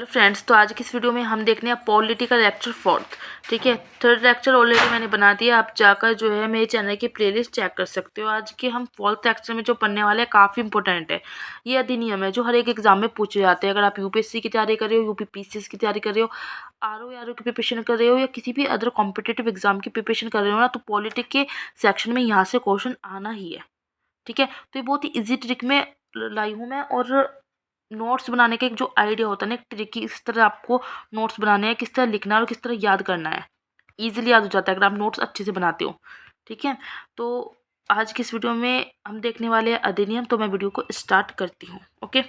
Hello friends, तो आज की इस वीडियो में हम देखने हैं पॉलिटिकल लेक्चर फोर्थ। ठीक है, थर्ड लेक्चर ऑलरेडी मैंने बना दिया, आप जाकर जो है मेरे चैनल की प्लेलिस्ट चेक कर सकते हो। आज के हम फोर्थ लेक्चर में जो पढ़ने वाले हैं काफ़ी इंपॉर्टेंट है। ये अधिनियम है जो हर एक एग्जाम में पूछे जाते हैं। अगर आप यूपीएससी की तैयारी कर रहे हो, यूपी पीसीएस की तैयारी कर रहे हो, आरओ की प्रिपरेशन कर रहे हो, या किसी भी अदर कॉम्पिटेटिव एग्जाम की प्रिपरेशन कर रहे हो ना, तो पॉलिटिक के सेक्शन में यहाँ से क्वेश्चन आना ही है। ठीक है, तो ये बहुत ही इजी ट्रिक में लाई हूँ मैं। और नोट्स बनाने का एक जो आइडिया होता है ना, एक ट्रिक की, इस तरह आपको नोट्स बनाने हैं, किस तरह लिखना है और किस तरह याद करना है। ईजिली याद हो जाता है अगर आप नोट्स अच्छे से बनाते हो। ठीक है, तो आज की इस वीडियो में हम देखने वाले हैं अधिनियम। तो मैं वीडियो को स्टार्ट करती हूँ। ओके,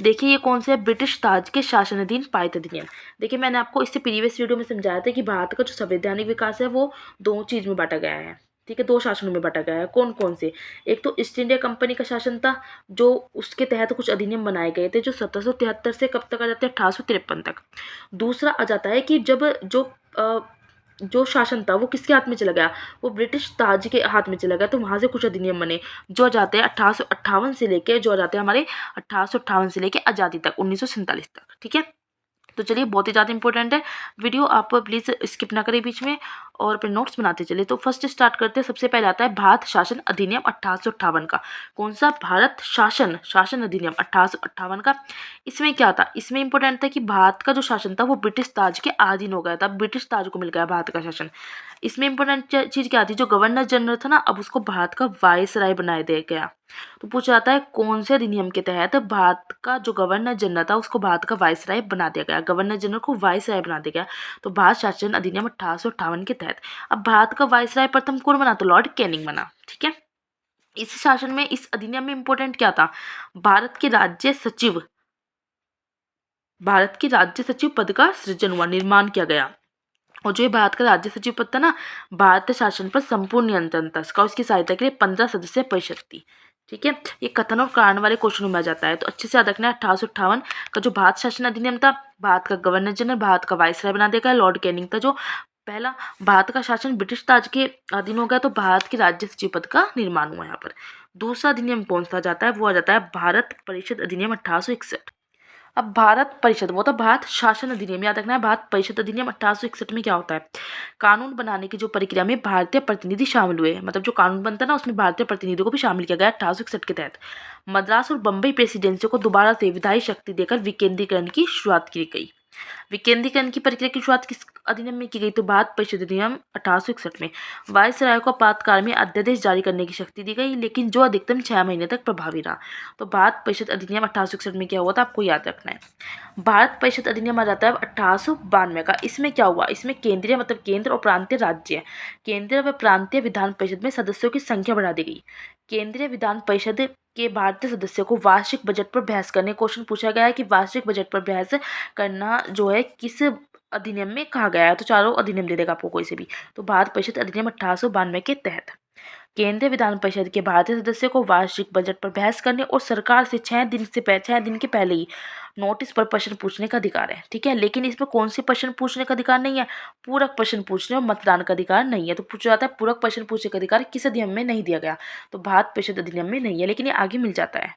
देखिए ये कौन से है, ब्रिटिश ताज के शासनाधीन पारित अधिनियम। देखिए मैंने आपको इससे प्रीवियस वीडियो में समझाया था कि भारत का जो संवैधानिक विकास है वो दो चीज में बांटा गया है। ठीक है, दो शासनों में बांटा गया है। कौन कौन से? एक तो ईस्ट इंडिया कंपनी का शासन था, जो उसके तहत कुछ अधिनियम बनाए गए थे, जो 1773 से कब तक आ जाते हैं, 1853 तक। दूसरा आ जाता है कि जब जो शासन था वो किसके हाथ में चला गया, वो ब्रिटिश ताज के हाथ में चला गया, तो वहां से कुछ अधिनियम बने जो आ जाते हैं 1858 से लेके, जो आ जाते हैं हमारे 1858 से लेके आज़ादी तक, 1947 तक। ठीक है, तो चलिए बहुत ही ज़्यादा इंपॉर्टेंट है वीडियो, आप प्लीज़ स्किप ना करें बीच में और अपने नोट्स बनाते चलिए। तो फर्स्ट स्टार्ट करते हैं। सबसे पहले आता है भारत शासन अधिनियम 1858 का। कौन सा? भारत शासन शासन अधिनियम 1858 का। इसमें क्या था? इसमें इंपॉर्टेंट था कि भारत का जो शासन था वो ब्रिटिश ताज के अधीन हो गया था, ब्रिटिश ताज को मिल गया भारत का शासन। इसमें इंपॉर्टेंट चीज़ क्या थी? जो गवर्नर जनरल था ना, अब उसको भारत का वायसराय बना दिया गया। तो पूछा जाता है कौन से अधिनियम के तहत भारत का जो गवर्नर जनरल था उसको भारत का वायसराय बना दिया गया, गवर्नर जनरल को वायसराय बना दिया गया। तो भारत शासन अधिनियम 1858 के तहत। अब भारत का वायसराय प्रथम कौन बना? तो लॉर्ड कैनिंग बना। ठीक है, इस शासन में, इस अधिनियम में इंपॉर्टेंट क्या था? भारत के राज्य सचिव, भारत के राज्य सचिव पद का सृजन हुआ, निर्माण किया गया। और जो ये भारत का राज्य सचिव पद था ना, भारतीय शासन पर संपूर्ण नियंत्रण था इसका। उसकी सहायता के लिए 15 सदस्य परिषद थी। ठीक है, ये कथन और कारण वाले क्वेश्चनों में आ जाता है, तो अच्छे से याद रखना है। 1858 का जो भारत शासन अधिनियम था, भारत का गवर्नर जनरल, भारत का वायसराय बना देगा लॉर्ड कैनिंग था। जो पहला, भारत का शासन ब्रिटिश ताज के अधीन हो गया, तो भारत के राज्य सचिव पद का निर्माण हुआ यहाँ पर। दूसरा अधिनियम कौन सा जाता है? वो आ जाता है भारत परिषद अधिनियम 1861। अब भारत परिषद, वो था भारत शासन अधिनियम, याद रखना है। भारत परिषद अधिनियम 1861 में क्या होता है? कानून बनाने की जो प्रक्रिया में भारतीय प्रतिनिधि शामिल हुए, मतलब जो कानून बनता है ना, उसमें भारतीय प्रतिनिधियों को भी शामिल किया गया 1861 के तहत। मद्रास और बम्बई प्रेसिडेंसियों को दोबारा से विधायी शक्ति देकर विकेंद्रीकरण की शुरुआत की गई। विकेंद्रीकरण की प्रक्रिया की शुरुआत किस अधिनियम में की गई? तो भारत परिषद अधिनियम 1861 में। वायसराय को आपातकाल में अध्यादेश जारी करने की शक्ति दी गई, लेकिन जो अधिकतम 6 महीने तक प्रभावी रहा। तो भारत परिषद अधिनियम 1861 में क्या हुआ था, आपको याद रखना है। भारत परिषद अधिनियम आ जाता है 1892 का। इसमें क्या हुआ? इसमें केंद्रीय, मतलब केंद्र, और प्रांतीय राज्य, केंद्रीय व प्रांतीय विधान परिषद में सदस्यों की संख्या बढ़ा दी गई। केंद्रीय विधान परिषद के भारतीय सदस्यों को वार्षिक बजट पर बहस करने, क्वेश्चन पूछा गया है कि वार्षिक बजट पर बहस करना जो है किस अधिनियम में कहा गया है, तो चारों अधिनियम दे देगा आपको कोई से भी। तो भारत परिषद अधिनियम 1892 के तहत केंद्रीय विधान परिषद के भारतीय सदस्यों को वार्षिक बजट पर बहस करने और सरकार से 6 दिन के पहले ही नोटिस पर प्रश्न पूछने का अधिकार है। ठीक है, लेकिन इसमें कौन से प्रश्न पूछने का अधिकार नहीं है? पूरक प्रश्न पूछने और मतदान का अधिकार नहीं है। तो पूछा जाता है पूरक प्रश्न पूछने का अधिकार किस अधिनियम में नहीं दिया गया? तो भारत परिषद अधिनियम में नहीं है, लेकिन ये आगे मिल जाता है।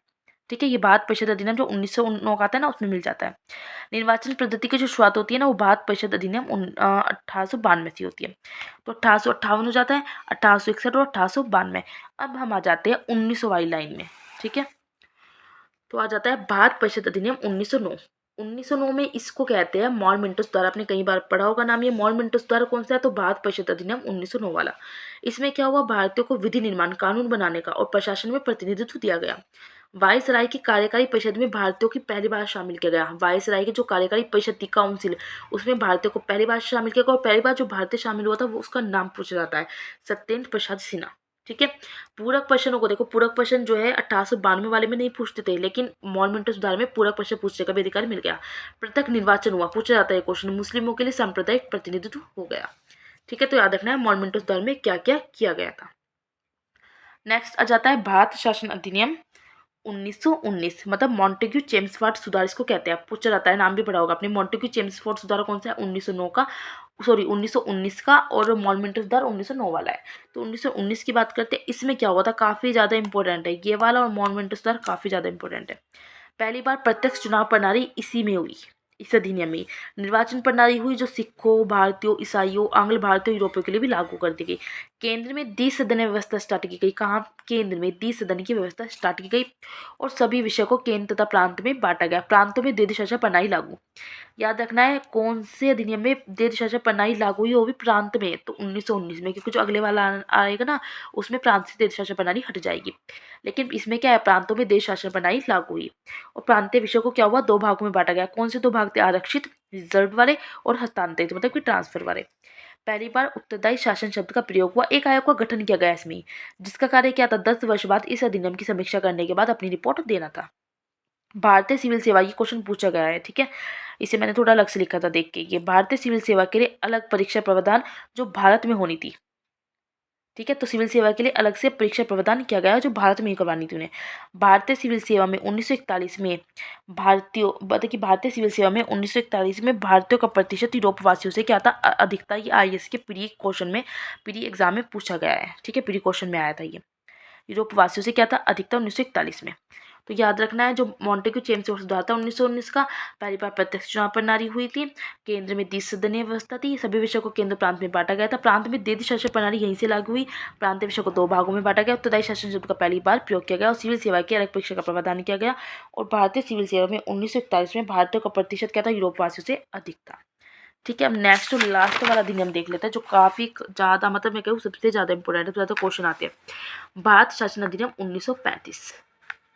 ठीक है, ये भारत परिषद अधिनियम जो 1909 का आता है ना, उसमें मिल जाता है। निर्वाचन पद्धति की जो शुरुआत होती है ना, वो भारत परिषद अधिनियम 1892 से होती है। तो 1858 हो जाता है, 1861 और 1892। अब हम आ जाते हैं 1900 वाली लाइन में। ठीक है, तो आ जाता है भारत परिषद अधिनियम 1909। 1909 में इसको कहते हैं मॉलमेंटो सुधार। आपने कई बार पढ़ा होगा नाम ये। मॉलमेंटो सुधार कौन सा है? तो भारत परिषद अधिनियम 1909 वाला। इसमें क्या हुआ? भारतीयों को विधि निर्माण, कानून बनाने का और प्रशासन में प्रतिनिधित्व दिया गया। वायसराय की कार्यकारी परिषद में भारतीयों की पहली बार शामिल किया गया। वायसराय की जो कार्यकारी परिषद थी, काउंसिल, उसमें भारतीयों को पहली बार शामिल किया गया। और पहली बार जो भारतीय शामिल हुआ था वो, उसका नाम पूछा जाता है सत्येंद्र प्रसाद सिन्हा। ठीक है, पूरक प्रश्नों को देखो, पूरक प्रश्न जो है 1892 वाले में नहीं पूछते थे, लेकिन मॉलमेंटो सुधार में पूरक प्रश्न पूछने का भी अधिकार मिल गया। पृथक निर्वाचन हुआ, पूछा जाता है क्वेश्चन, मुस्लिमों के लिए सांप्रदायिक प्रतिनिधित्व हो गया। ठीक है, तो याद रखना है मॉलमेंटो सुधार में क्या क्या किया गया था। नेक्स्ट आ जाता है भारत शासन अधिनियम 1919, मतलब मॉन्टेग्यू चेम्सफोर्ड सुधार इसको कहते हैं। पूछा जाता है, नाम भी पढ़ा होगा आपने। मॉन्टेग्यू चेम्सफोर्ड सुधार कौन सा है? 1909 का, सॉरी 1919 का। और मॉलमेंटो सुधार 1909 वाला है। तो 1919 की बात करते हैं। इसमें क्या हुआ था? काफ़ी ज़्यादा इंपॉर्टेंट है ये वाला, और मॉलमेंटो सुधार काफ़ी ज़्यादा इंपॉर्टेंट है। पहली बार प्रत्यक्ष चुनाव प्रणाली इसी में हुई। इस अधिनियम में निर्वाचन प्रणाली हुई जो सिखों, भारतीयों, ईसाइयों, आंग्ल भारतीयों, यूरोपियों के लिए भी लागू कर दी गई। केंद्र में द्विसदनीय व्यवस्था स्टार्ट की गई। कहाँ? केंद्र में द्विसदन की व्यवस्था स्टार्ट की गई और सभी विषयों को केंद्र तथा प्रांत में बांटा गया। प्रांतों में द्वितीय शासन प्रणाली लागू। याद रखना है कौन से अधिनियम में द्वितीय शासन प्रणाली लागू हुई, वो भी प्रांत में, तो 1919 में, क्योंकि जो अगले वाला आएगा ना उसमें प्रांत से द्वितीय शासन प्रणाली हट जाएगी। लेकिन इसमें क्या है, प्रांतों में द्वितीय शासन प्रणाली लागू हुई और प्रांतीय विषयों को क्या हुआ, दो भागों में बांटा गया। कौन से दो भाग थे? आरक्षित, रिजर्व वाले, और हस्तांतरित मतलब कि ट्रांसफर वाले। पहली बार उत्तरदायी शासन शब्द का प्रयोग हुआ। एक आयोग का गठन किया गया इसमें, जिसका कार्य क्या था, 10 वर्ष बाद इस अधिनियम की समीक्षा करने के बाद अपनी रिपोर्ट देना था। भारतीय सिविल सेवा ये क्वेश्चन पूछा गया है, ठीक है। इसे मैंने थोड़ा अलग से लिखा था, देख के। ये भारतीय सिविल सेवा के लिए अलग परीक्षा प्रावधान जो भारत में होनी थी, ठीक है। तो सिविल सेवा के लिए अलग से परीक्षा प्रावधान किया गया जो भारत में ही करवानी थी उन्हें। भारतीय सिविल सेवा में 1941 में भारतीयों, बता कि भारतीय सिविल सेवा में 1941 में भारतीयों का प्रतिशत यूरोपवासियों से क्या था, अधिक था। ये IAS के प्री क्वेश्चन में, प्री एग्जाम में पूछा गया है, ठीक है। प्री क्वेश्चन में आया था ये। यूरोपवासियों से क्या था, अधिक था 1941 में। तो याद रखना है जो मॉन्टेग्यू चेम्सफोर्ड सुधार था 1919 का। पहली बार प्रत्यक्ष चुनाव प्रणाली हुई थी। केंद्र में द्विसदनीय व्यवस्था थी। सभी विषयों को केंद्र प्रांत में बांटा गया था। प्रांत में द्वितीय शासन प्रणाली यहीं से लागू हुई। प्रांतीय विषयों को दो भागों में बांटा गया। उत्तरदायी शासन शब्द का पहली बार प्रयोग किया गया और सिविल सेवा की अलग परीक्षा का प्रावधान किया गया। और भारतीय सिविल सेवा में 1941 में भारतीयों का प्रतिशत क्या था, यूरोपवासियों से अधिक था, ठीक है। अब नेक्स्ट और लास्ट वाला अधिनियम देख लेते हैं जो काफी ज्यादा, मतलब मैं कहूँ सबसे ज्यादा इंपॉर्टेंट है, ज्यादा क्वेश्चन आते हैं। भारत शासन अधिनियम 1935,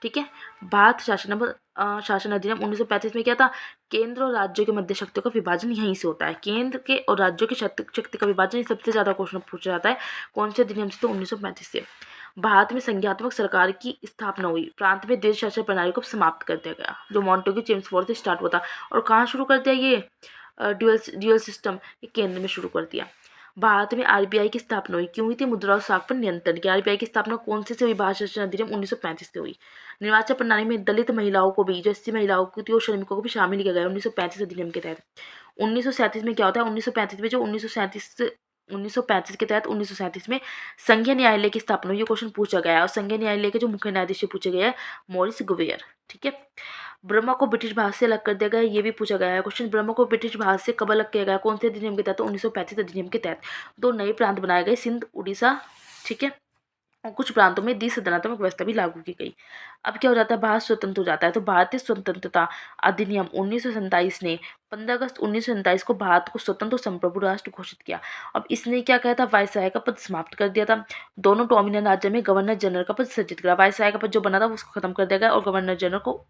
ठीक है। भारत शासन अधिनियम 1935 में क्या था, केंद्र और राज्यों के मध्य शक्तियों का विभाजन यहीं से होता है। केंद्र के और राज्यों की शक्ति का विभाजन सबसे ज्यादा क्वेश्चन पूछा जाता है। कौन से अधिनियम से? तो 1935 से। भारत में संघीयात्मक सरकार की स्थापना हुई। प्रांत में देश शासन प्रणाली को समाप्त कर दिया गया जो मॉन्टेग्यू चेम्सफोर्ड से स्टार्ट हुआ था। और कहाँ शुरू कर दिया ये ड्यूअल सिस्टम, केंद्र में शुरू कर दिया। भारत में RBI की स्थापना हुई। क्यों हुई थी? मुद्रा और साख पर नियंत्रण की। RBI की स्थापना कौन से हुई? भारत शासन अधिनियम 1935 से हुई। निर्वाचन प्रणाली में दलित महिलाओं को भी, जो 80 महिलाओं की थी और श्रमिकों को भी शामिल किया गया 1935 अधिनियम के तहत। 1937 में क्या होता है, 1935 में जो 1935 के तहत 1937 में संघीय न्यायालय की स्थापना हुई। ये क्वेश्चन पूछा गया है और संघीय न्यायालय के जो मुख्य न्यायाधीश पूछे गए हैं, मॉरिस गुवेयर, ठीक है। ब्रह्मा को ब्रिटिश भारत से अलग कर दिया गया, ये भी पूछा गया है क्वेश्चन। ब्रह्मा को ब्रिटिश भारत से कब अलग किया गया, कौन से अधिनियम के तहत? 1935 अधिनियम के तहत। दो नए प्रांत बनाए गए, सिंध, उड़ीसा, ठीक है। और कुछ प्रांतों में द्विसदनात्मक व्यवस्था भी लागू की गई। अब क्या हो जाता है, भारत स्वतंत्र हो जाता है। तो भारतीय स्वतंत्रता अधिनियम 1947 ने 15 अगस्त 1947 को भारत को स्वतंत्र और संप्रभु राष्ट्र घोषित किया। अब इसने क्या कहा था, वायसराय का पद समाप्त कर दिया था। दोनों डोमिनियन राज्य में गवर्नर जनरल का पद सृजित करा। वायसराय का पद जो बना था उसको खत्म कर दिया गया और गवर्नर जनरल को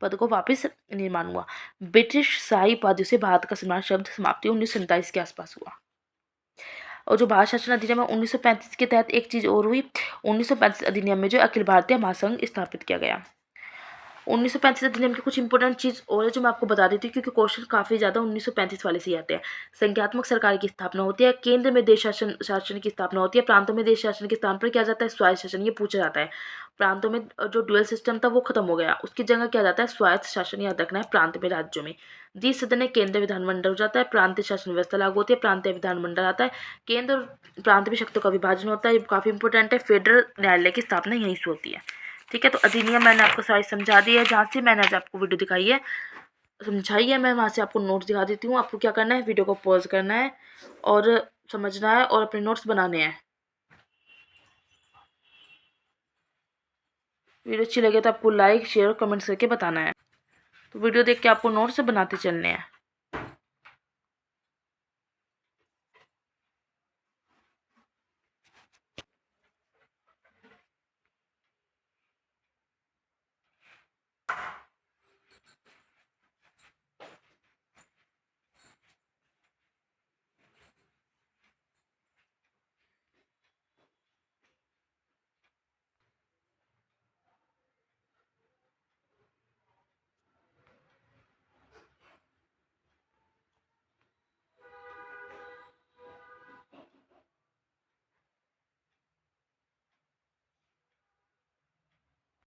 पद को वापस निर्माण हुआ। ब्रिटिश शाही उपाधियों से भारत का सम्मान शब्द समाप्ति 1947 के आसपास हुआ। और जो भारत शासन अधिनियम है 1935 के तहत एक चीज और हुई। 1935 अधिनियम में जो अखिल भारतीय महासंघ स्थापित किया गया। 1935 अधिनियम की कुछ इंपॉर्टेंट चीज और है जो मैं आपको बता देती हूँ, क्योंकि क्वेश्चन काफी ज्यादा 1935 वाले से ही आते हैं। संघात्मक सरकार की स्थापना होती है। केंद्र में देश शासन की स्थापना होती है। प्रांतों में देश शासन के स्थान पर क्या जाता है, स्वायत्त शासन, ये पूछा जाता है। प्रांतों में जो ड्यूअल सिस्टम था वो खत्म हो गया, उसकी जगह क्या जाता है, स्वायत्त शासन, याद रखना है। प्रांत में, राज्यों में द्विसदनीय केंद्र विधानमंडल हो जाता है। प्रांतीय शासन व्यवस्था लागू होती है। प्रांतीय विधानमंडल आता है। केंद्र और प्रांत में शक्तियों का विभाजन होता है। ये काफी इंपॉर्टेंट है। फेडरल न्यायालय की स्थापना यहीं से होती है, ठीक है। तो अधिनियम मैंने आपको सारी समझा दी है। जहाँ से मैंने आज आपको वीडियो दिखाई है, समझाई है, मैं वहाँ से आपको नोट्स दिखा देती हूँ। आपको क्या करना है, वीडियो को पॉज करना है और समझना है और अपने नोट्स बनाने हैं। वीडियो अच्छी लगे तो आपको लाइक, शेयर और कमेंट्स करके बताना है। तो वीडियो देख के आपको नोट्स बनाते चलने हैं।